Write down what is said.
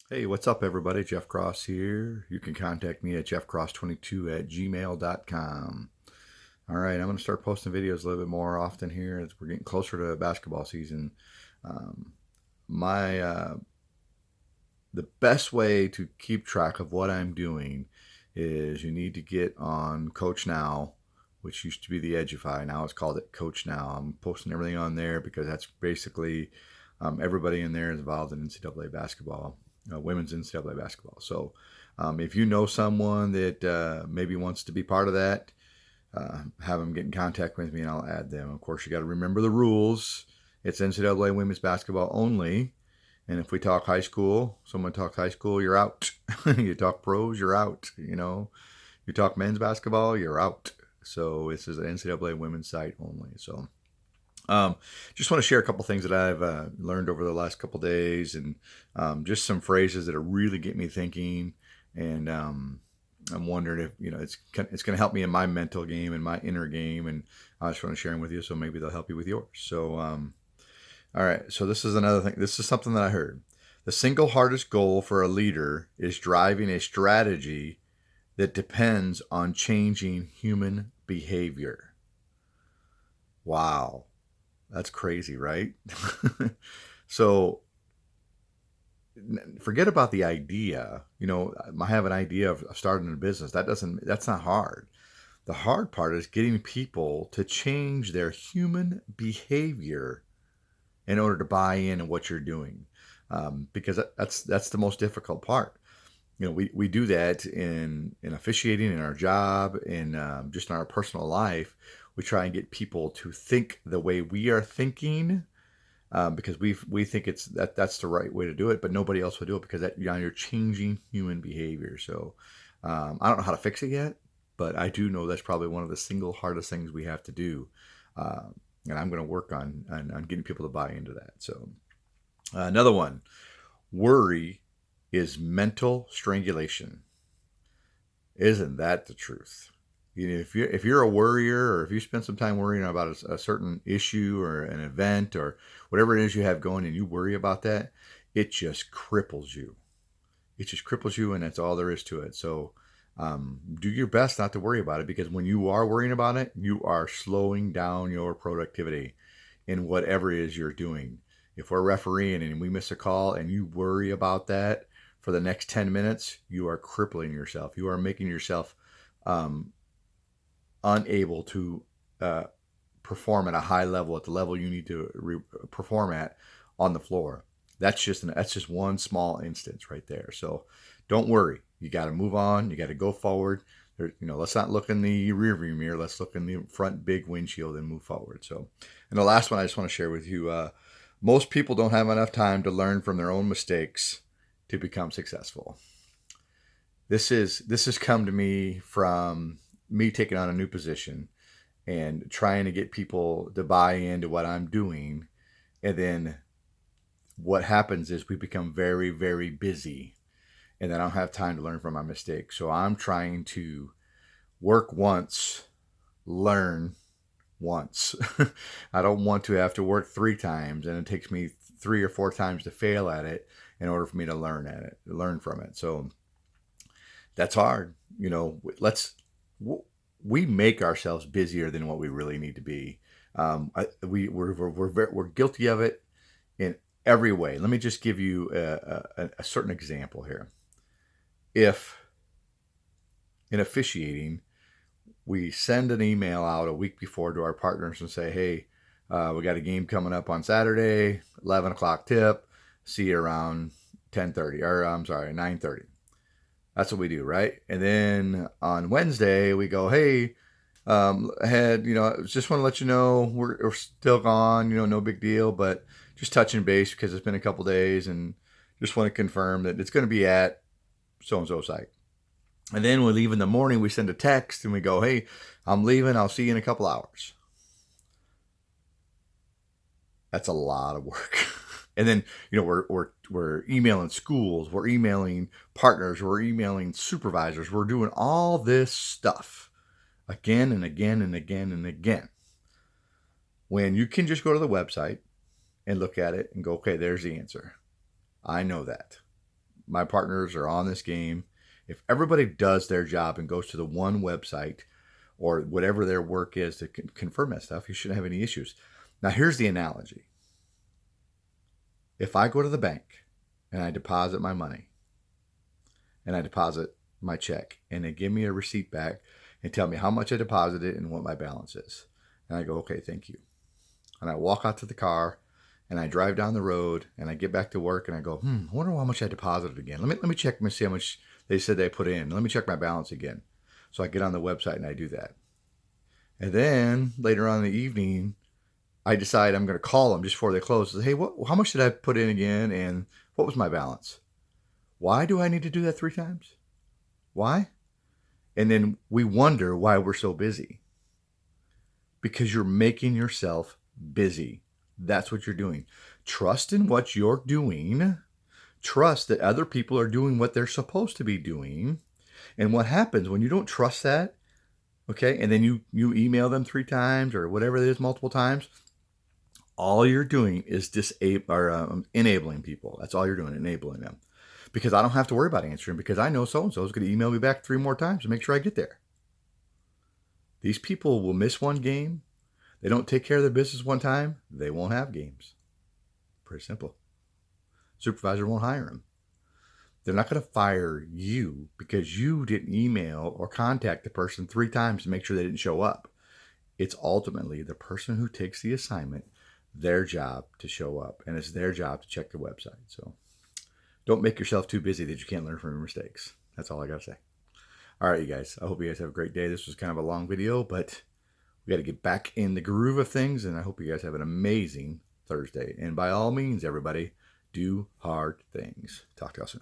Hey, what's up, everybody? Jeff Cross here. You can contact me at jeffcross22@gmail.com. All right, I'm going to start posting videos a little bit more often here as we're getting closer to basketball season. Um, my The best way to keep track of what I'm doing is you need to get on Coach Now, which used to be the Edgify. Now it's called it Coach Now. I'm posting everything on there because that's basically everybody in there is involved in NCAA basketball, women's NCAA basketball. So if you know someone that maybe wants to be part of that, have them get in contact with me and I'll add them. Of course, you got to remember the rules. It's NCAA women's basketball only. And if we talk high school, someone talks high school, you're out. You talk pros, you're out. You talk men's basketball, you're out. So this is an NCAA women's site only. So um, just want to share a couple things that I've learned over the last couple days, and just some phrases that are really get me thinking. And I'm wondering if it's going to help me in my mental game and my inner game, and I just want to share them with you. So maybe they'll help you with yours. So all right. So this is another thing. This is something that I heard. The single hardest goal for a leader is driving a strategy that depends on changing human behavior. Wow. That's crazy, right? So forget about the idea. I have an idea of starting a business. That's not hard. The hard part is getting people to change their human behavior in order to buy in what you're doing. Because that's the most difficult part. We do that in officiating, in our job, in just in our personal life. We try and get people to think the way we are thinking, because we think that's the right way to do it, but nobody else will do it because you're changing human behavior. So I don't know how to fix it yet, but I do know that's probably one of the single hardest things we have to do, uh, and I'm going to work on getting people to buy into that. So another one, worry is mental strangulation. Isn't that the truth? If you're a worrier, or if you spend some time worrying about a certain issue or an event or whatever it is you have going, and you worry about that, it just cripples you. It just cripples you, and that's all there is to it. So do your best not to worry about it, because when you are worrying about it, you are slowing down your productivity in whatever it is you're doing. If we're refereeing and we miss a call and you worry about that for the next 10 minutes, you are crippling yourself. You are making yourself um, unable to uh, perform at a high level, at the level you need to perform at on the floor. That's just one small instance right there. So don't worry. You got to move on. You got to go forward. Let's not look in the rearview mirror. Let's look in the front big windshield and move forward. So, and the last one I just want to share with you: most people don't have enough time to learn from their own mistakes to become successful. This has come to me from me taking on a new position and trying to get people to buy into what I'm doing. And then what happens is we become very, very busy, and then I don't have time to learn from my mistakes. So I'm trying to work once, learn once. I don't want to have to work three times, and it takes me three or four times to fail at it in order for me to learn from it. So that's hard. We make ourselves busier than what we really need to be. We're guilty of it in every way. Let me just give you a certain example here. If in officiating, we send an email out a week before to our partners and say, hey, we got a game coming up on Saturday, 11 o'clock tip. See you around 10:30, or I'm sorry, 9:30. That's what we do, right? And then on Wednesday, we go, hey, just want to let you know we're still gone, no big deal, but just touching base because it's been a couple days, and just want to confirm that it's going to be at so and so site. And then we leave in the morning, we send a text and we go, hey, I'm leaving. I'll see you in a couple hours. That's a lot of work. And then, we're emailing schools, we're emailing partners, we're emailing supervisors, we're doing all this stuff again and again and again and again. When you can just go to the website and look at it and go, okay, there's the answer. I know that. my partners are on this game. If everybody does their job and goes to the one website or whatever their work is to confirm that stuff, you shouldn't have any issues. Now, here's the analogy. If I go to the bank and I deposit my money and I deposit my check and they give me a receipt back and tell me how much I deposited and what my balance is, and I go, okay, thank you. And I walk out to the car and I drive down the road and I get back to work and I go, I wonder how much I deposited again. Let me check and see how much they said they put in. Let me check my balance again. So I get on the website and I do that. And then later on in the evening, I decide I'm going to call them just before they close. Say, hey, how much did I put in again? And what was my balance? Why do I need to do that 3 times? Why? And then we wonder why we're so busy. Because you're making yourself busy. That's what you're doing. Trust in what you're doing. Trust that other people are doing what they're supposed to be doing. And what happens when you don't trust that, okay, and then you email them 3 times or whatever it is, multiple times, all you're doing is enabling people. That's all you're doing, enabling them. Because I don't have to worry about answering because I know so-and-so is going to email me back 3 more times to make sure I get there. These people will miss one game. They don't take care of their business one time, they won't have games. Pretty simple. Supervisor won't hire them. They're not going to fire you because you didn't email or contact the person 3 times to make sure they didn't show up. It's ultimately the person who takes the assignment, their job to show up, and it's their job to check the website. So don't make yourself too busy that you can't learn from your mistakes. That's all I got to say. All right, you guys. I hope you guys have a great day. This was kind of a long video, but we got to get back in the groove of things, and I hope you guys have an amazing Thursday. And by all means, everybody, do hard things. Talk to y'all soon.